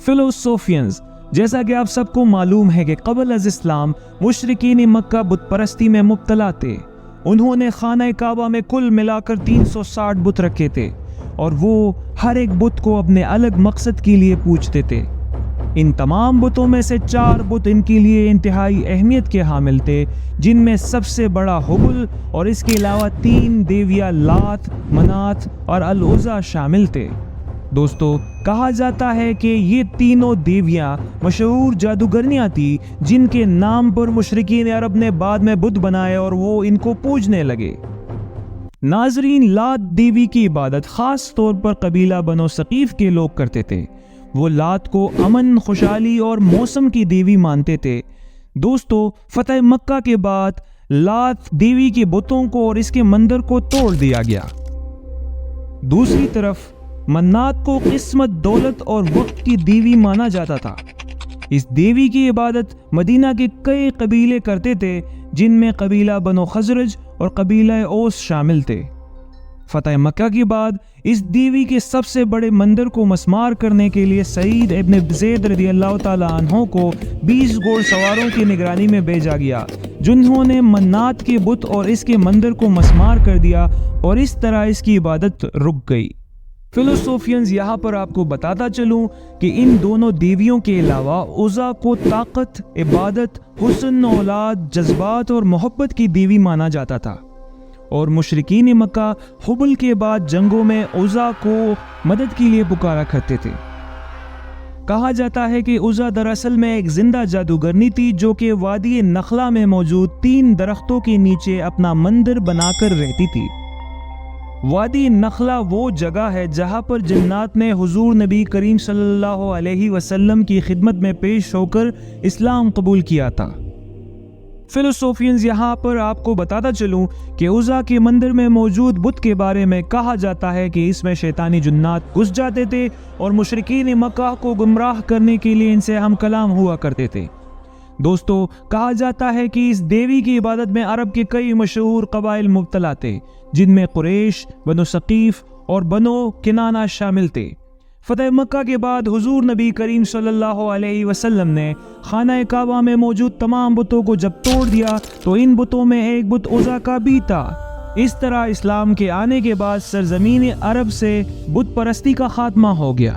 فلوسوفینز، جیسا کہ آپ سب کو معلوم ہے کہ قبل از اسلام مشرکین مکہ بت پرستی میں مبتلا تھے۔ انہوں نے خانہ کعبہ میں کل ملا کر 360 بت رکھے تھے اور وہ ہر ایک بت کو اپنے الگ مقصد کے لیے پوجتے تھے۔ ان تمام بتوں میں سے 4 بت ان کے لیے انتہائی اہمیت کے حامل تھے، جن میں سب سے بڑا ہبل اور اس کے علاوہ 3 دیویاں لات، منات اور العزیٰ شامل تھے۔ دوستو، کہا جاتا ہے کہ یہ تینوں دیویاں مشہور جادوگرنیاں تھیں جن کے نام پر مشرکین عرب نے بعد میں بت بنائے اور وہ ان کو پوجنے لگے۔ ناظرین، لات دیوی کی عبادت خاص طور پر قبیلہ بنو ثقیف کے لوگ کرتے تھے۔ وہ لات کو امن، خوشحالی اور موسم کی دیوی مانتے تھے۔ دوستو، فتح مکہ کے بعد لات دیوی کے بتوں کو اور اس کے مندر کو توڑ دیا گیا۔ دوسری طرف منات کو قسمت، دولت اور وقت کی دیوی مانا جاتا تھا۔ اس دیوی کی عبادت مدینہ کے کئی قبیلے کرتے تھے، جن میں قبیلہ بنو خزرج اور قبیلہ اوس شامل تھے۔ فتح مکہ کے بعد اس دیوی کے سب سے بڑے مندر کو مسمار کرنے کے لیے سعید ابن زید رضی اللہ تعالیٰ عنہ کو 20 گھوڑ سواروں کی نگرانی میں بھیجا گیا، جنہوں نے منات کے بت اور اس کے مندر کو مسمار کر دیا اور اس طرح اس کی عبادت رک گئی۔ فلوسوفینز، یہاں پر آپ کو بتاتا چلوں کہ ان دونوں دیویوں کے علاوہ عزیٰ کو طاقت، عبادت، حسن، اولاد، جذبات اور محبت کی دیوی مانا جاتا تھا، اور مشرکین مکہ حبل کے بعد جنگوں میں عزیٰ کو مدد کے لیے پکارا کرتے تھے۔ کہا جاتا ہے کہ عزیٰ دراصل میں ایک زندہ جادوگرنی تھی جو کہ وادی نخلا میں موجود 3 درختوں کے نیچے اپنا مندر بنا کر رہتی تھی۔ وادی نخلا وہ جگہ ہے جہاں پر جنات نے حضور نبی کریم صلی اللہ علیہ وسلم کی خدمت میں پیش ہو کر اسلام قبول کیا تھا۔ فلوسوفینز، یہاں پر آپ کو بتاتا چلوں کہ عزیٰ کے مندر میں موجود بت کے بارے میں کہا جاتا ہے کہ اس میں شیطانی جنات گھس جاتے تھے اور مشرکین مکہ کو گمراہ کرنے کے لیے ان سے ہم کلام ہوا کرتے تھے۔ دوستو، کہا جاتا ہے کہ اس دیوی کی عبادت میں عرب کے کئی مشہور قبائل مبتلا تھے، جن میں قریش، بنو ثقیف اور بنو کنانہ شامل تھے۔ فتح مکہ کے بعد حضور نبی کریم صلی اللہ علیہ وسلم نے خانہ کعبہ میں موجود تمام بتوں کو جب توڑ دیا تو ان بتوں میں ایک بت عزیٰ کا بھی تھا۔ اس طرح اسلام کے آنے کے بعد سرزمین عرب سے بت پرستی کا خاتمہ ہو گیا۔